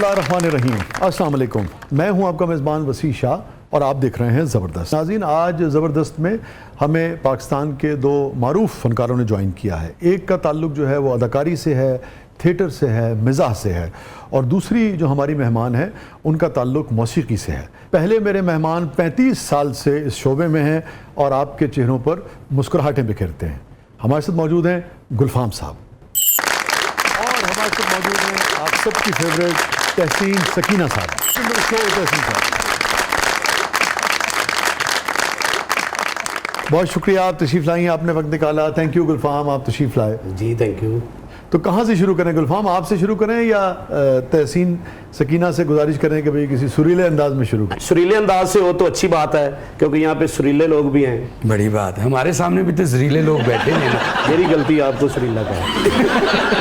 बिस्मिल्लाहिर्रहमानिर्रहीम। अस्सलाम वालेकुम। मैं हूं आपका मेज़बान वसी शाह और आप देख रहे हैं ज़बरदस्त। नाज़रीन, आज ज़बरदस्त में हमें पाकिस्तान के दो मारूफ फ़नकारों ने ज्वाइन किया है। एक का ताल्लुक़ जो है वो अदाकारी से है, थिएटर से है, मिज़ाह से है, और दूसरी जो हमारी मेहमान है उनका ताल्लुक़ मौसीकी से है। पहले मेरे मेहमान 35 साल से इस शोबे में हैं और आपके चेहरों पर मुस्कुराहटें बिखेरते हैं। हमारे साथ मौजूद हैं गुलफाम साहब, और हमारे साथ मौजूद हैं आप सबकी फेवरेट तहसीन सकीना साहब। तहसीन साहब, बहुत शुक्रिया, आप तशरीफ़ लाई, आपने वक्त निकाला। थैंक यू गुलफाम, आप तशरीफ़ लाए। जी थैंक यू। तो कहाँ से शुरू करें गुलफाम, आपसे शुरू करें या तहसीन सकीना से गुजारिश करें कि भाई किसी सुरीले अंदाज में शुरू करें? सुरीले अंदाज से हो तो अच्छी बात है, क्योंकि यहाँ पे सुरीले लोग भी हैं। बड़ी बात है, हमारे सामने भी तो जहरीले लोग बैठे हैं ना। मेरी गलती, आपको सुरीला कहा।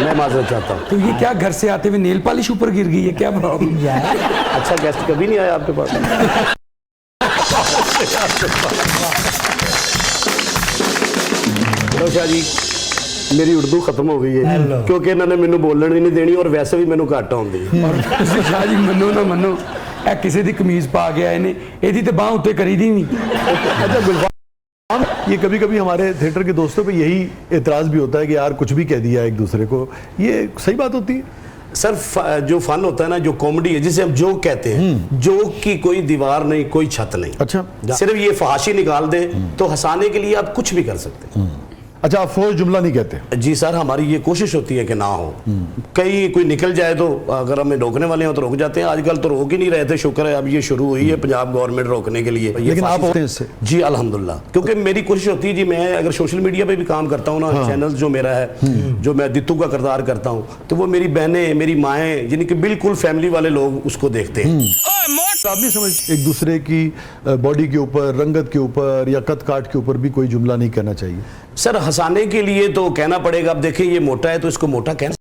मैं माजरत चाहता हूँ। तो ये क्या घर से आते हुए नेल पॉलिश ऊपर गिर गई है, क्या प्रॉब्लम है? अच्छा गेस्ट कभी नहीं आया आपके पास? शाह जी, मेरी उर्दू खत्म हो गई है क्योंकि इन्होंने मैनू बोलने नहीं देनी, और वैसे भी मैनू घट आउंदी है। और शाह जी मनो ना मनो, ए किसी दी कमीज पा गया इन्हें, एदी ते बांह उत्ते करी दी नहीं। अच्छा गुलफाम, ये कभी कभी हमारे थिएटर के दोस्तों पे यही एतराज़ भी होता है कि यार कुछ भी कह दिया एक दूसरे को, ये सही बात होती है? सर जो फन होता है ना, जो कॉमेडी है, जिसे हम जोक कहते हैं, जोक की कोई दीवार नहीं, कोई छत नहीं। अच्छा, सिर्फ ये फहाशी निकाल दे तो हंसाने के लिए आप कुछ भी कर सकते हैं। अच्छा, आप फोर्स जुमला नहीं कहते? जी सर, हमारी ये कोशिश होती है कि ना हो। कहीं कोई निकल जाए तो अगर हमें रोकने वाले हो तो रोक जाते हैं। आजकल तो रोक ही नहीं रहे थे, शुक्र है अब ये शुरू हुई है पंजाब गवर्नमेंट रोकने के लिए। लेकिन आप होते हैं इससे? जी अल्हम्दुलिल्लाह, क्योंकि मेरी कोशिश होती है जी, मैं अगर सोशल मीडिया पे भी काम करता हूँ ना, चैनल जो मेरा है, जो मैं दित्तू का किरदार करता हूँ, तो वो मेरी बहनें, मेरी माएँ, जिनकी बिल्कुल फैमिली वाले लोग उसको देखते हैं। आप नहीं समझ एक दूसरे की बॉडी के ऊपर, रंगत के ऊपर या कद काट के ऊपर भी कोई जुमला नहीं कहना चाहिए? सर हंसाने के लिए तो कहना पड़ेगा। अब देखिए ये मोटा है तो इसको मोटा कहना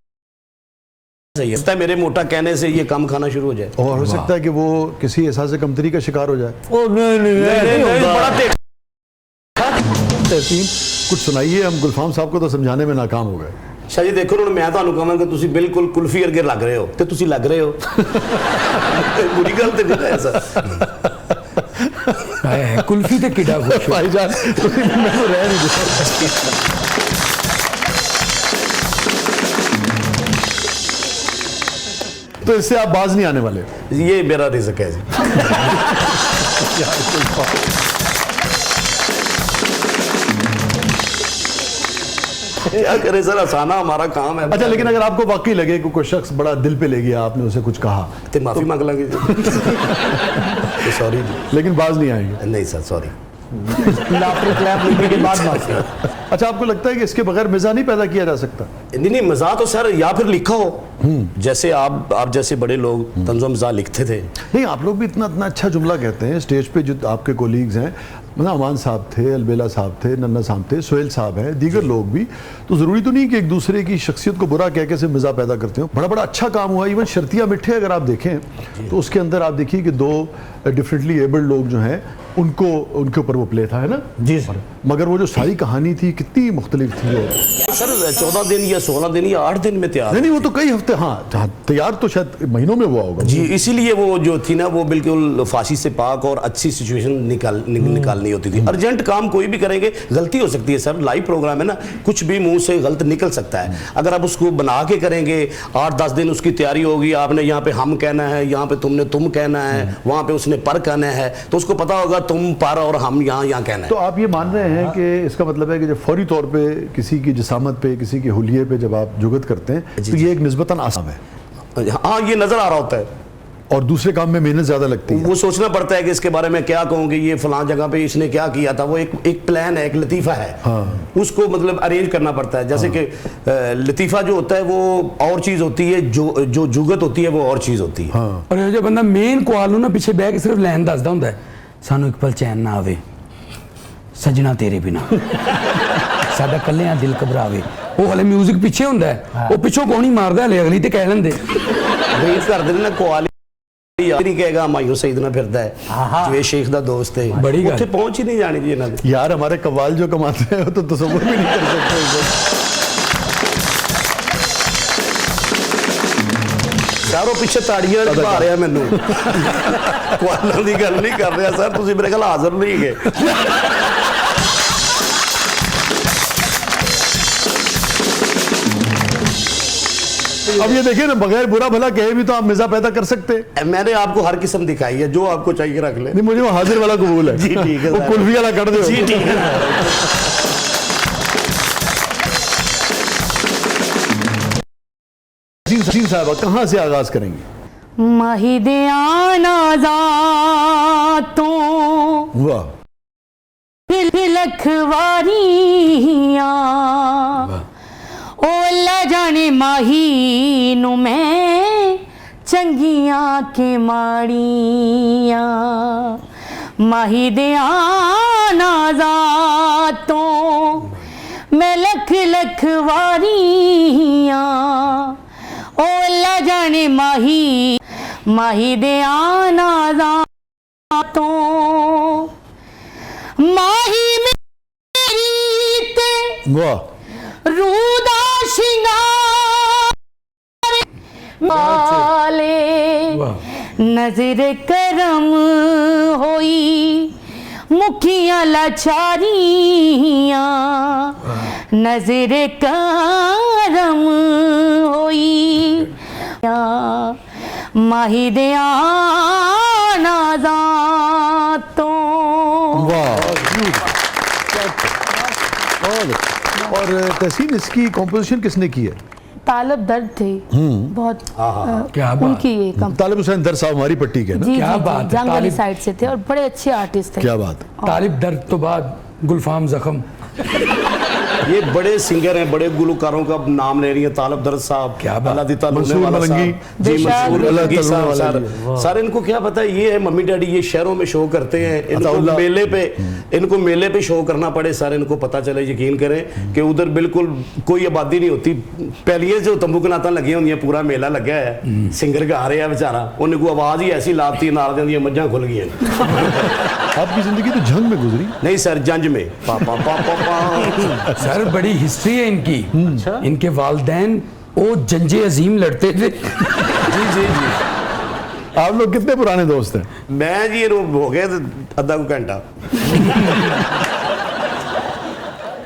सही है, मेरे मोटा कहने से ये कम खाना शुरू हो जाए, और हो सकता है कि वो किसी एहसास कमतरी का शिकार हो जाए। तहसीन, कुछ सुनाइए, हम गुलफाम साहब को तो समझाने में नाकाम हो गए। शाह जी देखो ना, मैं ਤੁਹਾਨੂੰ ਕਹਾਂਗਾ ਤੁਸੀਂ ਬਿਲਕੁਲ ਕੁਲਫੀ ਵਰਗੇ ਲੱਗ ਰਹੇ ਹੋ ਤੇ ਤੁਸੀਂ ਲੱਗ ਰਹੇ ਹੋ। बुरी गल तो नहीं है सर। कुल्फी ते किड़ा खुश भाईजान, मैं तो रह नहीं देता। तो इससे आप बाज नहीं आने वाले? ये मेरा रिज़्क है जी। क्या करे सर, हंसाना हमारा काम है। अच्छा, लेकिन अगर आपको वाकई लगे कि कोई शख्स बड़ा दिल पे ले गया, आपने उसे कुछ कहा, तो माफी मांग लेंगे। तो सॉरी जी, लेकिन बाज नहीं आएंगे? नहीं सर, सॉरी। के बाद अच्छा, आपको लगता है कि इसके बगैर मज़ा नहीं पैदा किया जा सकता? नहीं, मज़ा तो सर या फिर लिखा हो, जैसे आप जैसे बड़े लोग तंज़ो मज़ा लिखते थे। नहीं, आप लोग भी इतना अच्छा जुमला कहते हैं स्टेज पे। जो आपके कोलीग्स हैं, मतलब अमान साहब थे, अलबेला साहब थे, नन्ना साहब थे, सोहेल साहब हैं, दीगर लोग भी, तो ज़रूरी तो नहीं कि एक दूसरे की शख्सियत को बुरा कह के से मज़ा पैदा करते हो। बड़ा बड़ा अच्छा काम हुआ। इवन शर्तिया मिठे अगर आप देखें तो उसके अंदर आप देखिए कि दो डिफरेंटली एबल्ड लोग जो हैं उनको, उनके ऊपर वो प्ले था, है ना जी सर। मगर वो जो सारी कहानी थी कितनी मुख्तलिफ थी। सर 14 दिन या 16 दिन या 8 दिन में तैयार? नहीं, वो तो कई हफ्ते, हाँ तैयार तो शायद महीनों में हुआ होगा जी। इसीलिए वो जो थी ना, वो बिल्कुल फांसी से पाक और अच्छी सिचुएशन निकालनी होती थी। अर्जेंट काम कोई भी करेंगे, गलती हो सकती है सर, लाइव प्रोग्राम है ना, कुछ भी मुंह से गलत निकल सकता है। अगर आप उसको बना के करेंगे, 8-10 दिन उसकी तैयारी होगी, आपने यहाँ पे हम कहना है, यहाँ पे तुमने तुम कहना है, वहाँ पे उसने पर कहना है, तो उसको पता होगा तुम पर और हम यहाँ कहना है। तो आप ये मान रहे हैं कि इसका मतलब है कि जब फौरी तौर पे किसी की जिसामत पे, किसी के हुलिये पे जब आप जुगत करते हैं तो ये एक निस्बतन आसान है? हाँ, ये नजर आ रहा होता है, और दूसरे काम में मेहनत ज्यादा लगती है। वो सोचना पड़ता है कि इसके बारे में क्या कहूँगी, ये फलां जगह पे इसने क्या किया था। वो एक प्लान है, एक लतीफ़ा है। हाँ। उसको मतलब अरेंज करना पड़ता है। जैसे कि लतीफ़ा जो होता है वो और चीज़ होती है, जो जुगत होती है वो और चीज़ होती है। हाँ। और जो बंदा मेन कॉल ना पीछे बह के सिर्फ लैन दसदा हुंदा है, सानू एक पल चैन ना आवे, सजना तेरे बिना, साडा कल्लियां दिल घबरावे, वो हले म्यूजिक पीछे हुंदा है, वो पिछों कौन ही मारदा हले अगली ते कह लेंदे रेस कर देना कॉल नहीं कहेगा मायूस सईदना फिरदा है, जो शेख दा दोस्त है, बड़ी उत्थे पहुंच ही नहीं जानी जी इन्हां दी। यार हमारे कव्वाल जो कमाते हैं वो तो तसव्वुर भी नहीं कर सकते। यार वो पीछे ताड़ियां निभा रहे हैं मैनू कुआलों की गल नहीं कर रहा सर, तुम मेरे ख्याल हाजिर नहीं गए। अब ये देखिए ना, बगैर बुरा भला कहे भी तो आप मिजा पैदा कर सकते हैं। मैंने आपको हर किस्म दिखाई है, जो आपको चाहिए रख ले। नहीं, मुझे वो हाजिर वाला कबूल है। जी ठीक है, वो कुल्फी वाला कर दो। जी ठीक है। हसीन साहब कहाँ से आगाज करेंगे? महिदियां नाज़ातों वाह, लखवारियां ओ अल्लाह जाने माही नू मैं चंगियां के माड़ियां माही दियां नाज़ातों मैं लख लखवारियां ओ अल्लाह जाने माही दियां नाज़ातों माही मेरी ते वाह, रूदा शिंगार वाले नजर करम होई मुखियां लाचारियां नजर करम होई माही दियां नाज़ातों। वाह। और तहसीन, इसकी कॉम्पोजिशन किसने की है? तालब दर्द थे बहुत क्या बात। उनकी ये तालिब हुसैन दर साहब हमारी पट्टी के ना? जी क्या जी बात है, जंग वाली तालिब- साइड से थे और बड़े अच्छे आर्टिस्ट थे। क्या बात है। तालिब दर्द तो बाद गुलफाम जख्म। ये बड़े सिंगर हैं, बड़े गुलकारों का नाम ले रही है। तालब दर्द साहब, क्या बात। अल्लाह दी ताला मंसूर वाला मलंगी। साहब, जी बेशक। मंसूर अल्लाह मलंगी ताला साहब, वाला सर जी। सर इनको क्या पता है, ये है मम्मी डैडी, ये शहरों में शो करते हैं, इनको अताउल्लाह। मेले पे शो करना पड़े सर, इनको पता चले, यकीन करें कि उधर बिल्कुल कोई आबादी नहीं होती। पहले जो तंबू कनाता लगी होंगी, पूरा मेला लगा है, सिंगर गा रहे हैं बेचारा, उन्हें को आवाज ही ऐसी लाती नाल दी मज्जां खुल गई। आपकी जिंदगी तो जंग में गुजरी। नहीं सर, जंज में पापा पापा पा। सर बड़ी हिस्ट्री है इनकी। इनके वालदैन वो जंजे अजीम लड़ते थे। जी जी जी। आप लोग कितने पुराने दोस्त हैं? मैं जी हो गए अद्धा को घंटा।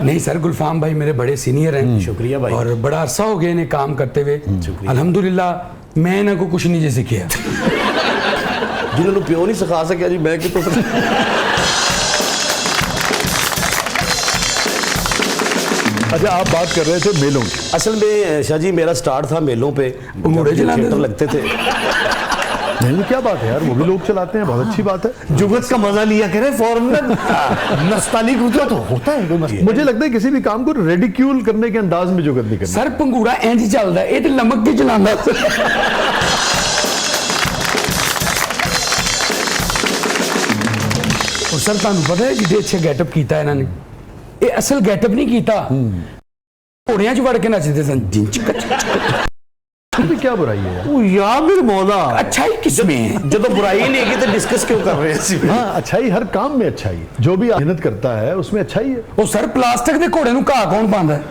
नहीं सर, गुलफाम भाई मेरे बड़े सीनियर हैं। शुक्रिया भाई। और बड़ा अरसा हो गया इन्हें काम करते हुए। अल्हम्दुलिल्लाह मैं इन्हें को कुछ नहीं जे सीखिया। जिन्होंने प्यो नहीं सिखा सकिया जी, मैं कितों अच्छा, आप बात कर रहे थे मेलों की। असल में शाह जी मेरा स्टार्ट था मेलों पे, पंगूड़े जब चलाते थिएटर थे। लगते थे। नहीं, क्या बात है यार, वो भी लोग चलाते हैं, बहुत अच्छी बात है। जुगत का मजा लिया करे फॉरन में नस्तानी कुछ तो होता है कोई मसला। मुझे लगता है किसी भी काम को रेडिक्यूल करने के अंदाज में जुगत नहीं करना। सर पंगूड़ा इंज चलदा है, ये तो लमक के चलांदा। और सर ਤੁਹਾਨੂੰ ਪਤਾ ਹੈ ਜਿੱਡੇ ਅੱਛੇ ਗੈਟਅਪ ਕੀਤਾ ਇਹਨਾਂ ਨੇ, ਇਹ ਅਸਲ ਗੈਟਅਪ ਨਹੀਂ ਕੀਤਾ, ਘੋੜਿਆਂ 'ਚ ਵੜ ਕੇ ਨੱਚਦੇ ਸਨ। ਜਿੰਚ ਕੱਚ फिर भी क्या बुराई है यार? ओ यार मेरे मौला अच्छाई किसमें है? जब तो बुराई ही नहीं की तो डिस्कस क्यों कर रहे हैं इसी में? हाँ, अच्छाई हर काम में अच्छाई है। जो भी मेहनत करता है उसमें अच्छाई है। ਉਹ ਸਰ ਪਲਾਸਟਿਕ ਦੇ ਘੋੜੇ ਨੂੰ ਘਾਹ ਕੌਣ ਪਾਉਂਦਾ ਹੈ?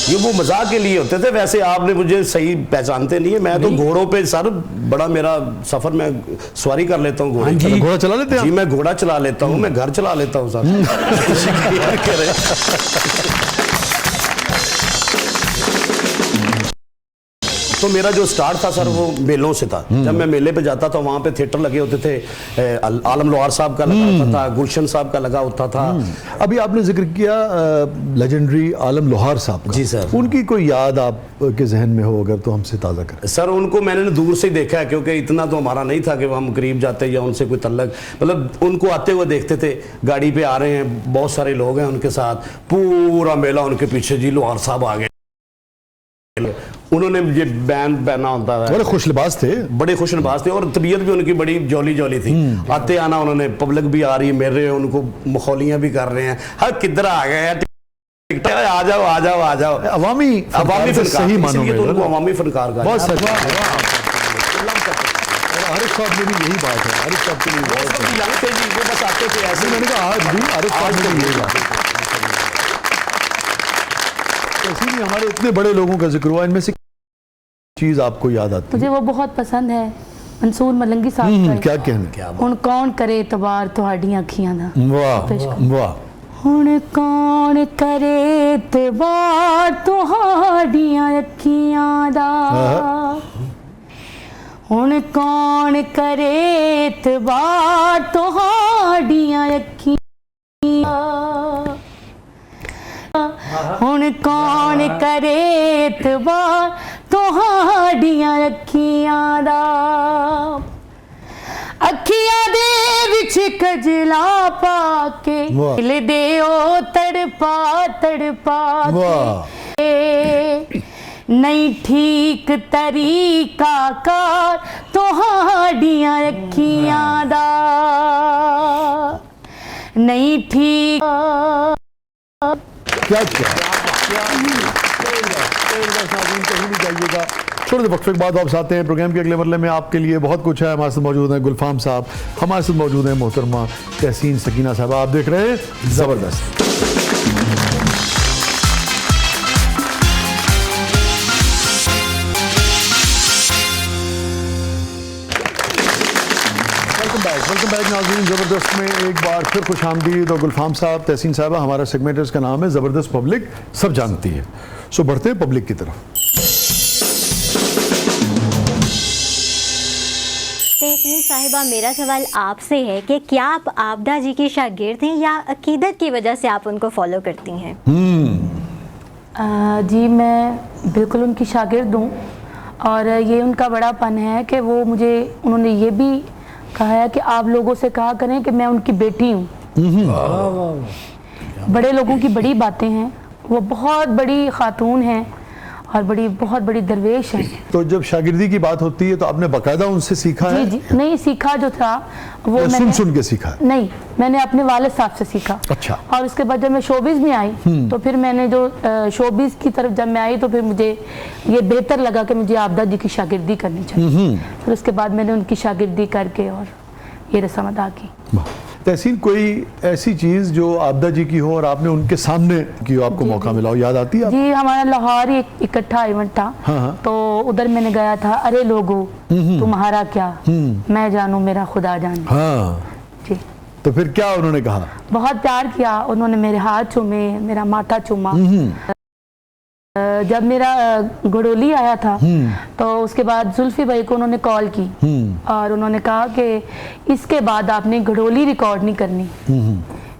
ये वो मजाक के लिए होते थे, वैसे आपने मुझे सही पहचानते नहीं है। मैं तो घोड़ों पे सर बड़ा मेरा सफर, मैं सवारी कर लेता हूँ घोड़े हाँ की। जी। घोड़ा चला लेते हैं जी आप? मैं घोड़ा चला लेता हूँ, मैं घर चला लेता हूँ सर। शुक्रिया करें। तो मेरा जो स्टार्ट था सर वो मेलों से था। जब मैं मेले पे जाता था वहाँ पे थिएटर लगे होते थे, आलम लोहार साहब का लगा होता था, गुलशन साहब का लगा होता था। अभी आपने जिक्र किया लेजेंडरी आलम लोहार साहब का। जी सर। उनकी कोई याद आपके जहन में हो अगर, तो हमसे ताज़ा करें। सर उनको मैंने दूर से ही देखा है, क्योंकि इतना तो हमारा नहीं था कि हम करीब जाते या उनसे कोई तल्लक, मतलब उनको आते हुए देखते थे, गाड़ी पे आ रहे हैं, बहुत सारे लोग हैं उनके साथ, पूरा मेला उनके पीछे, जी लोहार साहब आ गए, उन्होंने ये बैंड पहना होता है, बड़े खुश लिबास थे। बड़े खुश नवाज थे और तबीयत भी उनकी बड़ी जॉली जॉली थी। आते आना उन्होंने, पब्लिक भी आ रही है, मेरे उनको मखौलियाँ भी कर रहे हैं, हाँ किधर आ गए हैं, आ जाओ आ जाओ आ जाओ। अवामी अवामी फनकार, सही मानो इसलिए तो उनको अवामी फनकार का बहुत सच। आरिफ साहब में भी यही बात है। आरिफ साहब के लिए बहुत सच। जानते जी वो बस आते थे ऐसे। मैंने कहा आज भी आरिफ साहब में यही बात है। तो इसीलिए हमारे इतने बड़े लोगों का जिक्र हुआ, इनमें से चीज आपको याद आती मुझे है? वो बहुत पसंद है, मंसूर मलंगी साहब का। क्या कहने? हुण कौन करे इतबार तुहाडियां अखियां दा। वाह वाह। हुण कौन करे इतबार तुहाडियां अखियां दा, हुण कौन करे इतबार तुहाडियां अखियां, हुण कौन करे इतबार तुहाडियां अखियां दा, अखियां दे विच कजला पाके वाह। दिल दे ओ तड़पा तड़पा के, नहीं ठीक तरीका कार तुहाडियां अखियां दा, नहीं ठीक। क्या कहीं भी जाइएगा। थोड़े वक्फे के बाद वापस आते हैं प्रोग्राम के अगले मरले में। आपके लिए बहुत कुछ है। हमारे साथ मौजूद हैं गुलफाम साहब, हमारे साथ मौजूद हैं मोहतरमा तहसीन सकीना साहब। आप देख रहे हैं जबरदस्त। वेलकम बैक नाज़रीन। ज़बरदस्त में एक बार फिर खुश आमदीद। और गुलफाम साहब, तहसीन साहबा, हमारा सेगमेंट इसका नाम है ज़बरदस्त पब्लिक सब जानती है। सो बढ़ते हैं पब्लिक की तरफ। तहसीन साहिबा, मेरा सवाल आपसे है कि क्या आप आपदा जी की शागिर्द हैं या अकीदत की वजह से आप उनको फॉलो करती हैं? जी मैं बिल्कुल उनकी शागिर्द हूँ, और ये उनका बड़ापन है कि वो मुझे, उन्होंने ये भी कहा है कि आप लोगों से कहा करें कि मैं उनकी बेटी हूँ। बड़े लोगों की बड़ी बातें हैं, वो बहुत बड़ी खातून हैं और बहुत बड़ी दरवेश हैं। तो जब शागिर्दी की बात होती है तो आपने बाकायदा उनसे सीखा है? जी नहीं, सीखा जो था वो या मैंने सुन के सीखा है? नहीं, मैंने अपने वालिद साहब से सीखा। अच्छा। और उसके बाद जब मैं शोबिज़ में आई तो फिर मैंने जो शोबिज़ की तरफ जब मैं आई तो फिर मुझे ये बेहतर लगा कि मुझे आपदा जी की शागिर्दी करनी चाहिए। फिर उसके बाद मैंने उनकी शागिर्दी करके और ये रस्म अदा की। तहसीन, कोई ऐसी चीज जो आपदा जी की हो और आपने उनके सामने की हो, आपको मौका मिला हो, याद आती है? जी हमारा लाहौर ही एक इकट्ठा इवेंट था। हाँ। तो उधर मैंने गया था, अरे लोगो तुम्हारा क्या, मैं जानू मेरा खुदा जाने। हाँ जी। तो फिर क्या उन्होंने कहा? बहुत प्यार किया उन्होंने, मेरे हाथ चूमे, मेरा माथा चूमा। जब मेरा घड़ोली आया था तो उसके बाद जुल्फी भाई को उन्होंने कॉल की और उन्होंने कहा कि इसके बाद आपने घड़ोली रिकॉर्ड नहीं करनी,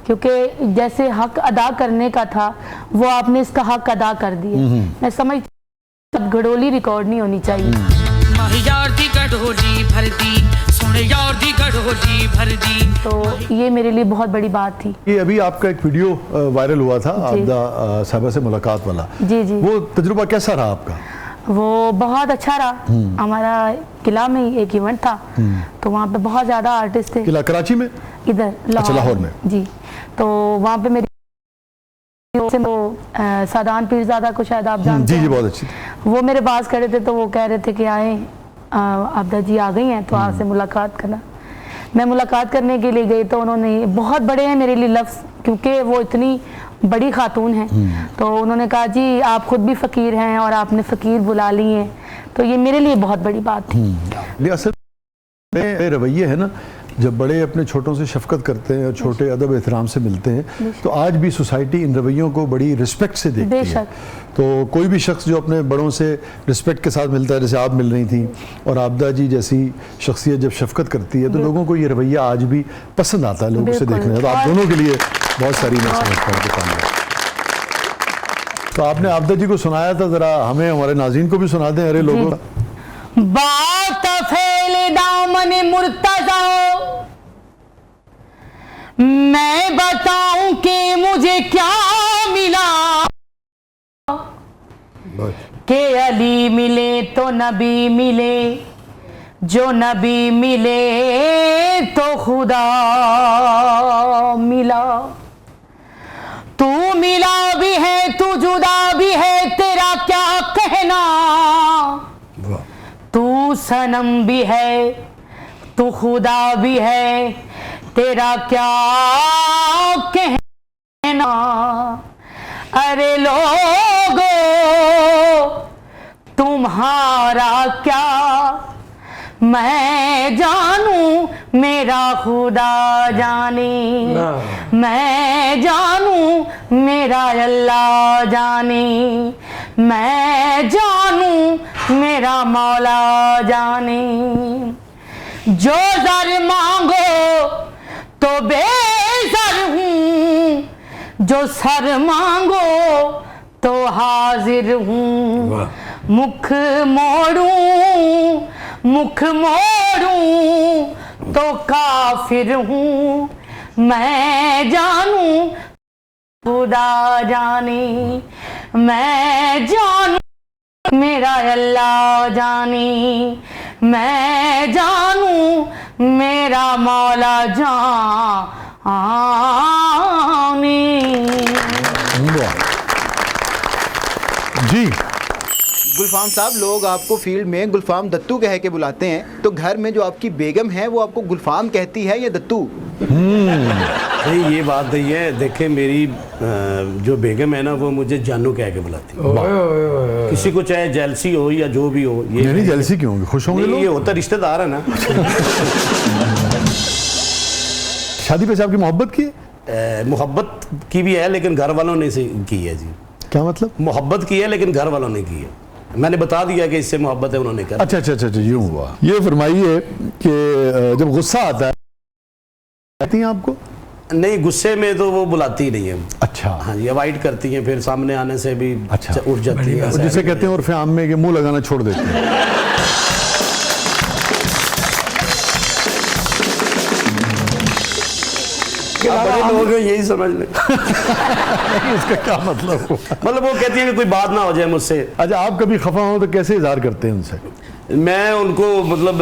क्योंकि जैसे हक अदा करने का था वो आपने इसका हक अदा कर दिया। मैं समझती हूँ घड़ोली रिकॉर्ड नहीं होनी चाहिए। यार दी गढ़ोली भर दी, सुन यार दी गढ़ोली भर दी। तो ये मेरे लिए बहुत बड़ी बात थी। ये अभी आपका एक वीडियो वायरल हुआ था आपदा साहबा से मुलाकात वाला। जी जी। वो तजुर्बा कैसा रहा आपका? वो बहुत अच्छा रहा। हमारा किला में ही एक इवेंट था तो वहाँ पे बहुत ज़्यादा आर्टिस्ट थे। किला कराची में? इधर लाहौर में। जी। तो वहाँ पे मेरी सादान पीरज़ादा को शायद आप जानते हैं। जी बहुत अच्छी। वो मेरे पास खड़े थे तो वो कह रहे थे कि आए आपदा जी आ गई हैं तो आपसे मुलाकात करना। मैं मुलाकात करने के लिए गई तो उन्होंने, बहुत बड़े हैं मेरे लिए लफ्ज़, क्योंकि वो इतनी बड़ी खातून हैं, तो उन्होंने कहा जी आप खुद भी फ़कीर हैं और आपने फ़कीर बुला ली हैं। तो ये मेरे लिए बहुत बड़ी बात थी। असल में रवैये है ना, जब बड़े अपने छोटों से शफकत करते हैं और छोटे अदब एहतराम से मिलते हैं तो आज भी सोसाइटी इन रवैयों को बड़ी रिस्पेक्ट से देखती है। तो कोई भी शख्स जो अपने बड़ों से रिस्पेक्ट के साथ मिलता है, जैसे आप मिल रही थी, और आपदा जी जैसी शख्सियत जब शफकत करती है तो लोगों को ये रवैया आज भी पसंद आता है लोगों से देखने। तो आप दोनों के लिए बहुत सारी मैं समझता हूँ। तो आपने आपदा जी को सुनाया था, ज़रा हमें हमारे नाज़रीन को भी सुना दें। अरे लोगों, बात फैले दामन मुर्तज़ा, मैं बताऊं कि मुझे क्या मिला, के अली मिले तो नबी मिले, जो नबी मिले तो खुदा मिला। तू मिला भी है तू जुदा भी है, तेरा क्या कहना, तू सनम भी है तू खुदा भी है, तेरा क्या कहना। अरे लोगो तुम तुम्हारा क्या मैं जानूं मेरा खुदा जाने, मैं जानूं मेरा अल्लाह जाने, मैं जानूं मेरा मौला जाने। जो ज़र मांगो तो बेज़र हूँ, जो सर मांगो तो हाजिर हूँ। मुख मोड़ूं तो काफिर हूँ, मैं जानूं खुदा जाने, मैं जानूं मेरा अल्लाह जाने, मैं जानूं मेरा मौला जाने। जी गुलफाम साहब, लोग आपको फील्ड में गुलफाम दत्तू कह के बुलाते हैं, तो घर में जो आपकी बेगम है वो आपको गुलफाम कहती है या दत्तू? नहीं, ये बात नहीं है। देखें, मेरी जो बेगम है ना, वो मुझे जानू कह के बुलाती है। किसी को चाहे जेलसी हो या जो भी हो, ये नहीं जेलसी क्यों होंगे, खुश होंगे नहीं, ये लोग। होता रिश्तेदार है ना। शादी पे से आपकी मोहब्बत की? मोहब्बत की भी है, लेकिन घर वालों ने से की है जी। क्या मतलब? मोहब्बत की है लेकिन घर वालों ने की है। मैंने बता दिया कि इससे मोहब्बत है, उन्होंने कर। अच्छा अच्छा अच्छा, यूं हुआ। ये फरमाइए कि जब गुस्सा आता है कहती हैं आपको? नहीं, गुस्से में तो वो बुलाती ही नहीं है। अच्छा। हाँ जी, अवॉइड करती हैं, फिर सामने आने से भी अच्छा, उठ जाती है। और जिसे कहते हैं उर्फ़े आम में कि मुंह लगाना छोड़ देते हैं। बड़े लोग हैं, यही समझ लें। इसका क्या मतलब हुआ? मतलब वो कहती है कि कोई बात ना हो जाए मुझसे। अच्छा, आप कभी खफा हो तो कैसे इजहार करते हैं उनसे? मैं उनको मतलब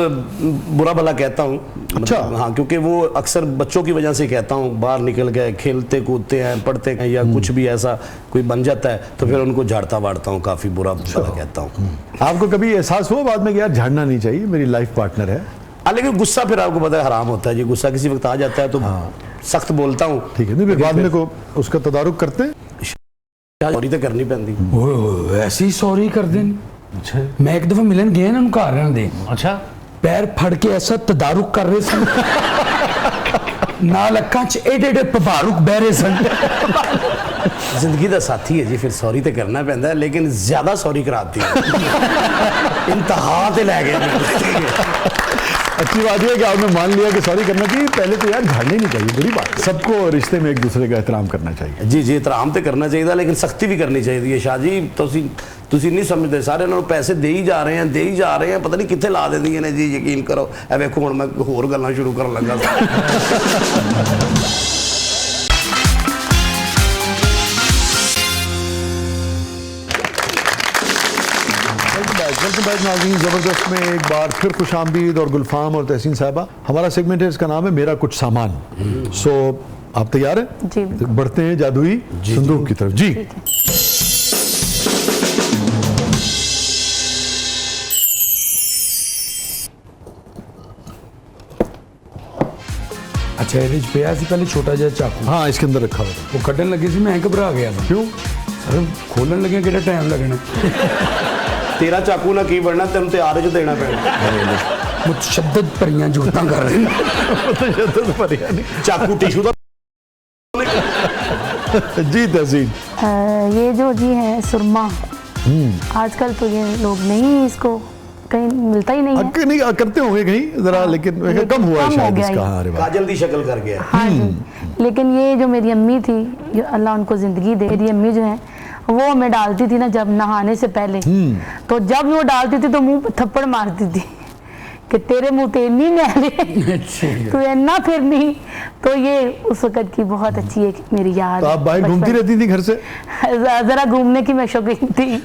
बुरा भला कहता हूँ। अच्छा। मतलब, हाँ, क्योंकि वो अक्सर बच्चों की वजह से कहता हूँ, बाहर निकल गए, खेलते कूदते हैं, पढ़ते हैं, या कुछ भी ऐसा कोई बन जाता है तो फिर उनको झाड़ता वाड़ता हूँ, काफ़ी बुरा भला कहता हूँ। आपको कभी एहसास हुआ बाद में कि यार झाड़ना नहीं चाहिए, मेरी लाइफ पार्टनर है? लेकिन गुस्सा फिर आपको पता है हराम होता है जी। गुस्सा किसी वक्त आ जाता है तो सख्त बोलता हूँ। ठीक है, नहीं फिर बाद में को उसका तदारुक करते हैं? सॉरी तो करनी पैंदी। ऐसी सॉरी कर देनी। अच्छा मैं एक दफा मिलन गया ना उनका रहने दे, अच्छा पैर फड़ के ऐसा तदारुक कर रहे सन, नाल अक्खां च एडे एडे पभारुक बह रहे सन। जिंदगी का साथी है जी, फिर सॉरी तो करना पैंदा है, लेकिन ज्यादा सॉरी कराती है। इंतहा ते लै गए। अच्छी बात यह है कि आपने मान लिया कि सॉरी करना चाहिए। पहले तो यार झाड़ने नहीं चाहिए, बड़ी बात है। सबको रिश्ते में एक दूसरे का एहतराम करना चाहिए। जी जी, एहतराम तो करना चाहिए, लेकिन सख्ती भी करनी चाहिए। शाह जी तुसी नहीं समझते, सारे उन्होंने पैसे दे ही जा रहे हैं, पता नहीं कितने ला देंगे ने जी। यकीन करो, ए वेखो हुण मैं होर गल्लां शुरू करन लगा। वेलकम बैक नाज़रीन, ज़बरदस्त में एक बार फिर खुश आमदीद। और गुलफाम और तहसीन साहिबा, हमारा सेगमेंट है, इसका नाम है मेरा कुछ सामान। सो आप तैयार हैं? जी। बढ़ते हैं जादुई संदूक की तरफ। जी अच्छा, ये पिया सी पहले छोटा जिहा चाकू, हाँ, इसके अंदर रखा हुआ था। वो कड्ढन लगे सी, मैं घबरा गया था। क्यों? सर खोलन लगे कितना टाइम लगना। तेरा चाकू ना की बनना, तेन तैयार जो देना पैना। मुतशद्दद परियां जरूरतां कर रहे हैं। चाकू टिशू का। जी तहसीन। ये जो जी है सुरमा, आजकल तो ये लोग नहीं, इसको कहीं मिलता ही नहीं है। नहीं करते होंगे कहीं जरा, लेकिन कम हुआ है शायद इसका। हाँ, अरे वाह। काजल दी शक्ल कर गया। हाँ जी। लेकिन ये जो मेरी अम्मी थी, जो अल्लाह उनको जिंदगी दे, मेरी अम्मी जो है वो मैं डालती थी ना जब नहाने से पहले, तो जब वो डालती थी तो मुंह पे थप्पड़ मारती थी कि तेरे मुंह ते इन्नी मैली, तू इन्ना फिर नहीं। तो ये उस वक्त की बहुत अच्छी एक मेरी याद। तो आप बाहर घूमती रहती थी घर से? जरा घूमने की मैं शौकीन थी।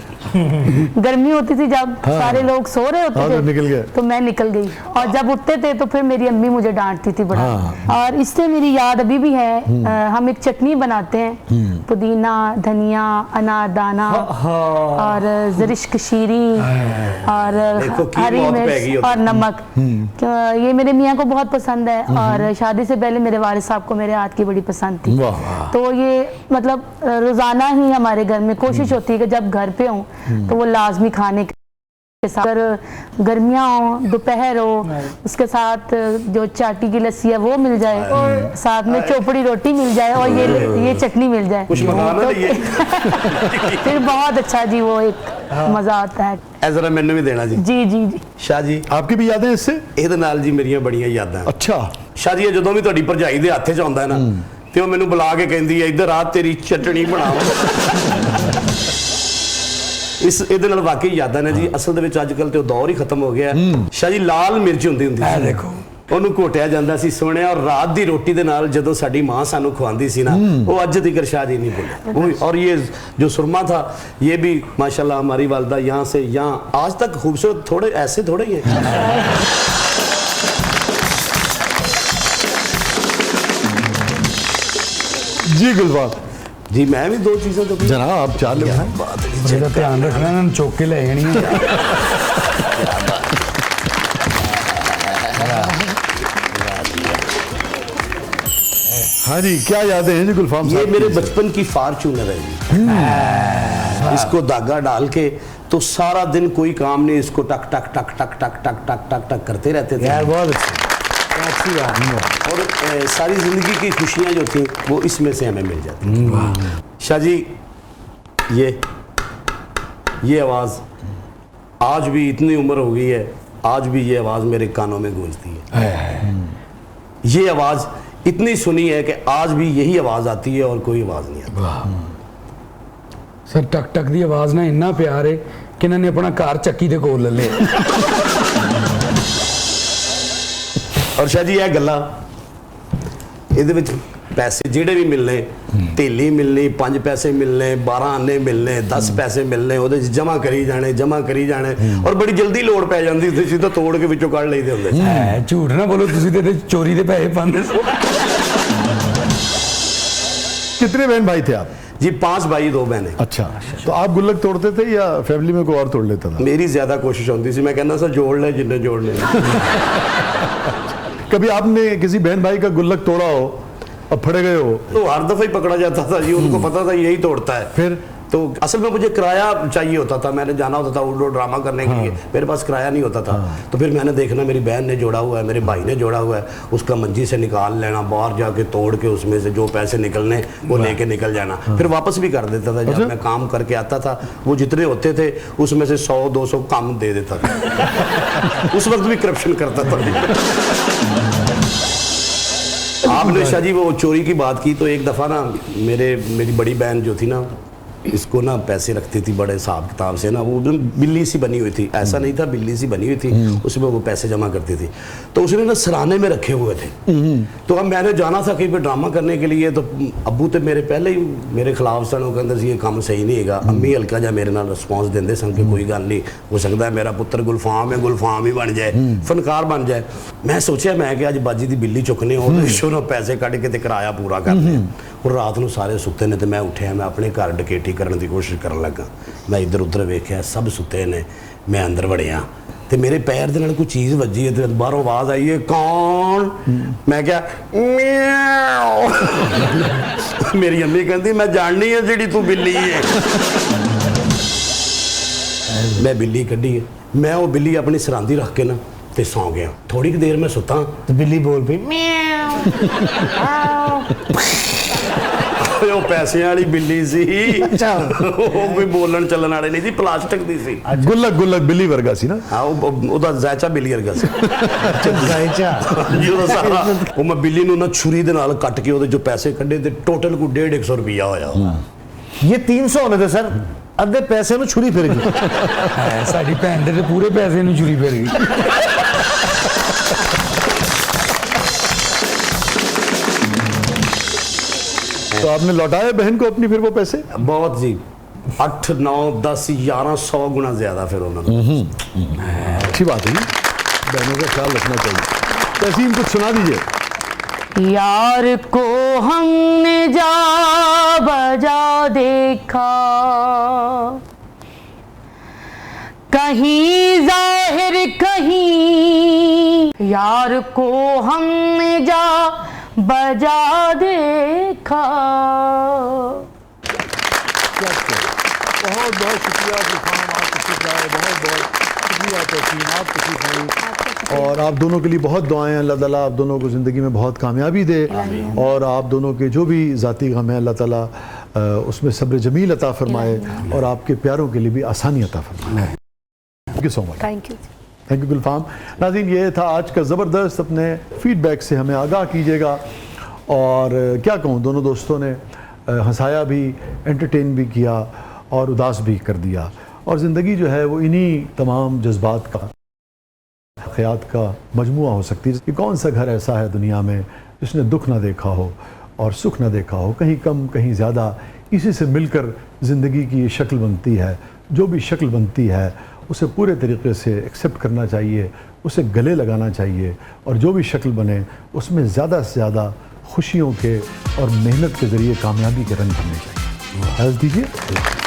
गर्मी होती थी जब सारे लोग सो रहे होते थे, निकल गए। तो मैं निकल गई, और जब उठते थे तो फिर मेरी अम्मी मुझे डांटती थी बड़ा। और इससे मेरी याद अभी भी है, हम एक चटनी बनाते हैं, पुदीना, धनिया, अनारदाना और ज़रिश्क शीरी और हरी मिर्च और नमक। ये मेरे मियाँ को बहुत पसंद है, और शादी से पहले मेरे वालिद साहब को मेरे हाथ की बड़ी पसंद थी। तो ये मतलब रोजाना ही हमारे घर में कोशिश होती है कि जब घर पे हूँ तो वो लाजमी खाने के साथ अगर गर्मियाँ हो, दोपहर हो, उसके साथ जो चाटी की लस्सी है वो मिल जाए, साथ में चौपड़ी रोटी मिल जाए और ये चटनी मिल जाए, कुछ मंगाना नहीं है। फिर बहुत अच्छा जी, वो एक मजा आता है। ਇਹ ਜ਼ਰਾ ਮੈਨੂੰ ਵੀ ਦੇਣਾ ਜੀ। जी जी जी। ਸ਼ਾਹ ਜੀ आपकी भी यादें इससे? ਇਹਦੇ ਨਾਲ ਜੀ ਮੇਰੀਆਂ ਬੜੀਆਂ ਯਾਦਾਂ। अच्छा। ਸ਼ਾਹ ਜੀ ਇਹ ਜਦੋਂ ਵੀ ਤੁਹਾਡੀ ਭਰਜਾਈ ਦੇ ਹੱਥ 'ਚ ਆਉਂਦਾ ਹੈ ਨਾ ਤੇ ਉਹ ਮੈਨੂੰ ਬੁਲਾ ਕੇ ਕਹਿੰਦੀ ਹੈ ਇੱਧਰ ਆ ਤੇਰੀ ਚਟਣੀ ਬਣਾਵਾਂ। ਇਸ ਇਹਦੇ ਨਾਲ ਵਾਕਈ ਯਾਦਾਂ ਨੇ ਜੀ। ਅਸਲ ਦੇ ਵਿੱਚ ਅੱਜ ਕੱਲ ਤੇ ਉਹ ਦੌਰ ਹੀ ਖਤਮ ਹੋ ਗਿਆ। ਸ਼ਾਹ ਜੀ ਲਾਲ ਮਿਰਚ ਹੁੰਦੀ ਸੀ, ਦੇਖੋ ਉਹਨੂੰ ਘੋਟਿਆ ਜਾਂਦਾ ਸੀ ਸੋਹਣਿਆ, ਔਰ ਰਾਤ ਦੀ ਰੋਟੀ ਦੇ ਨਾਲ ਜਦੋਂ ਸਾਡੀ ਮਾਂ ਸਾਨੂੰ ਖਵਾਉਂਦੀ ਸੀ ਨਾ, ਉਹ ਅੱਜ तक शाह जी नहीं भूले। और ये जो सुरमा था ये भी माशाल्लाह हमारी वालदा यहाँ से यहाँ आज तक खूबसूरत, थोड़े ऐसे थोड़े ही है। जी गुलफाम जी मैं भी दो चीज़ें तो जनाब आप चार ले आए। ਇਹਦਾ ਧਿਆਨ ਰੱਖਣਾ, ਇਹਨਾਂ ਨੂੰ ਚੁੱਕ ਕੇ ਲੈ ਜਾਣੀ ਹੈ। हाँ जी, क्या यादें हैं जी गुलफाम ये साहब? मेरे बचपन की फार्चूनर है जी। इसको धागा डाल के तो सारा दिन कोई काम नहीं, इसको टक टक टक टक टक टक टक टक टक करते रहते थे। यार बहुत अच्छी बात है। और सारी जिंदगी की खुशियां जो थी वो इसमें से हमें मिल जाती थी। शाह जी ये आवाज़ आज भी, इतनी उम्र हो गई है, आज भी ये आवाज़ मेरे कानों में गूंजती है। ये आवाज़ इतनी सुनी है कि आज भी यही आवाज़ आती है और कोई आवाज़ नहीं आती। सर टक टक की आवाज़ ना इन्ना प्यार है कि इन्होंने अपना घर चक्की के कोल ले लिया। और शाह जी यह गल्ला ਇਹਦੇ ਵਿੱਚ पैसे ਜਿਹੜੇ ਵੀ ਮਿਲਨੇ, ਢੇਲੀ ਮਿਲਣੀ, 5 ਪੈਸੇ ਮਿਲਨੇ, 12 ਆਨੇ ਮਿਲਨੇ, 10 ਪੈਸੇ ਮਿਲਨੇ, ਉਹਦੇ ਚ ਜਮਾ ਕਰੀ ਜਾਣੇ ਔਰ ਬੜੀ ਜਲਦੀ ਲੋੜ ਪੈ ਜਾਂਦੀ ਸੀ, ਸਿੱਧਾ ਤੋੜ ਕੇ ਵਿੱਚੋਂ ਕੱਢ ਲਈਦੇ ਹੁੰਦੇ ਸੀ। ਝੂਠ ਨਾ ਬੋਲੋ, ਤੁਸੀਂ ਤੇ ਚੋਰੀ ਦੇ ਪੈਸੇ ਪਾਉਂਦੇ ਸੀ। कितने बहन भाई थे आप? जी 5 भाई 2 बहनें। अच्छा, तो आप गुल्लक तोड़ते थे या फैमिली में कोई और तोड़ लेता था? मेरी ज्यादा कोशिश होती थी, मैं कहना सर जोड़ ले जिन्हें जोड़ ले। कभी आपने किसी बहन भाई का गुल्लक तोड़ा हो और फड़े गए हो? तो हर दफा ही पकड़ा जाता था जी, उनको पता था यही तोड़ता है। फिर तो असल में मुझे किराया चाहिए होता था, मैंने जाना होता था आउटडोर ड्रामा करने के लिए, मेरे पास किराया नहीं होता था। तो फिर मैंने देखना मेरी बहन ने जोड़ा हुआ है, मेरे भाई ने जोड़ा हुआ है, उसका मंजी से निकाल लेना, बाहर जाके तोड़ के उसमें से जो पैसे निकलने वो लेके निकल जाना, फिर वापस भी कर देता था। जब मैं काम करके आता था वो जितने होते थे उसमें से 100-200 कम दे देता था। उस वक्त भी करप्शन करता था। आपने शाह जी वो चोरी की बात की, तो एक दफ़ा ना मेरी बड़ी बहन जो थी ना, इसको ना पैसे रखती थी बड़े हिसाब किताब से ना, वो बिल्ली सी बनी हुई थी, ऐसा नहीं था, बिल्ली सी बनी हुई थी, उसमें वो पैसे जमा करती थी। तो उसने ना सराहने में रखे हुए थे। तो अब मैंने जाना था कहीं पे ड्रामा करने के लिए, तो अब्बू तो मेरे पहले ही मेरे खिलाफ सन, वो कहते ये काम सही नहीं है। अम्मी हल्का जा मेरे नाल रिस्पॉन्स देंदे सन कि कोई गल नहीं, हो सकता है मेरा पुत्र गुलफाम है, गुलफाम ही बन जाए, फनकार बन जाए। मैं सोचा मैं कि अज बाजी की बिल्ली चुकने और पैसे कढ़ के किराया पूरा करने। और रात को सारे सुते ने, तो मैं उठिया, मैं अपने घर डकैती करने की कोशिश करन लगा। मैं इधर उधर वेख्या, सब सुते ने, मैं अंदर वड़िया तो मेरे पैर दे नाल कोई चीज़ वजी है, तो बाहरों आवाज़ आई है कौन? मैं क्या मेरी अम्मी कहती मैं जाननी है जिहड़ी तू बिल्ली है। मैं बिल्ली कढ़ी है, मैं वो बिल्ली अपनी सरांदी रख के ना ते सौ गया। थोड़ी देर में सुता तो बिल्ली बोल पई ਉਹ ਪੈਸੇ ਵਾਲੀ ਬਿੱਲੀ ਸੀ। ਅੱਛਾ, ਉਹ ਕੋਈ ਬੋਲਣ ਚੱਲਣ ਵਾਲੇ ਨਹੀਂ ਸੀ, ਪਲਾਸਟਿਕ ਦੀ ਸੀ। गुल्लक बिल्ली वर्गा सी ना? ਹਾਂ ਉਹਦਾ ਜ਼ਾਇਚਾ ਬਿੱਲੀ ਵਰਗਾ ਸੀ। जायचा ਜੀ ਉਹਦਾ ਸਾਰਾ ਉਹ ਮੈਂ ਬਿੱਲੀ ਨੂੰ ਨਾ ਛੁਰੀ ਦੇ ਨਾਲ ਕੱਟ ਕੇ ਉਹਦੇ ਜੋ ਪੈਸੇ ਕੱਢੇ ਤੇ ਟੋਟਲ ਕੋ 150 ਰੁਪਿਆ ਹੋਇਆ। ये 300 होने थे सर, अद्धे पैसे ਨੂੰ छुरी फिर गई। ਸਾਡੀ ਭੈਣ ਦੇ ਤੇ ਪੂਰੇ ਪੈਸੇ ਨੂੰ ਚੁਰੀ ਫਿਰ ਗਈ। तो आपने लौटाया बहन को अपनी फिर वो पैसे? बहुत जी, 8, 9, 10, 11, 100 गुना ज्यादा फिर उन्होंने। अच्छी बात है जी, बहनों का ख्याल रखना चाहिए। तहसीन कुछ सुना दीजिए। यार को हमने जा बजा देखा, कहीं जाहिर कहीं यार को हमने जा बजा देखा। बहुत बहुत शुक्रिया गुलफाम, आप तशरीफ लाए, बहुत बहुत शुक्रिया तहसीन, आप तशरीफ आई और आप दोनों के लिए बहुत दुआएं, अल्लाह ताला आप दोनों को ज़िंदगी में बहुत कामयाबी दे और आप दोनों के जो भी ज़ाती गम है अल्लाह ताला उसमें सब्र जमील अता फरमाए और आपके प्यारों के लिए भी आसानी अता फरमाए। Thank you so much. Thank you. Thank you Gulfam. नाज़रीन, ये था आज का ज़बरदस्त। अपने फीडबैक से हमें आगाह कीजिएगा और क्या कहूँ, दोनों दोस्तों ने हंसाया भी, एंटरटेन भी किया और उदास भी कर दिया और ज़िंदगी जो है वो इन्हीं तमाम जज्बात का, ख्यात का मजमुआ हो सकती है कि कौन सा घर ऐसा है दुनिया में जिसने दुख ना देखा हो और सुख ना देखा हो, कहीं कम कहीं ज़्यादा इसी से मिलकर ज़िंदगी की ये शक्ल बनती है। जो भी शक्ल बनती है उसे पूरे तरीके से एक्सेप्ट करना चाहिए, उसे गले लगाना चाहिए और जो भी शक्ल बने उसमें ज़्यादा से ज़्यादा खुशियों के और मेहनत के ज़रिए कामयाबी के रंग भरने चाहिए। इजाज़त दीजिए।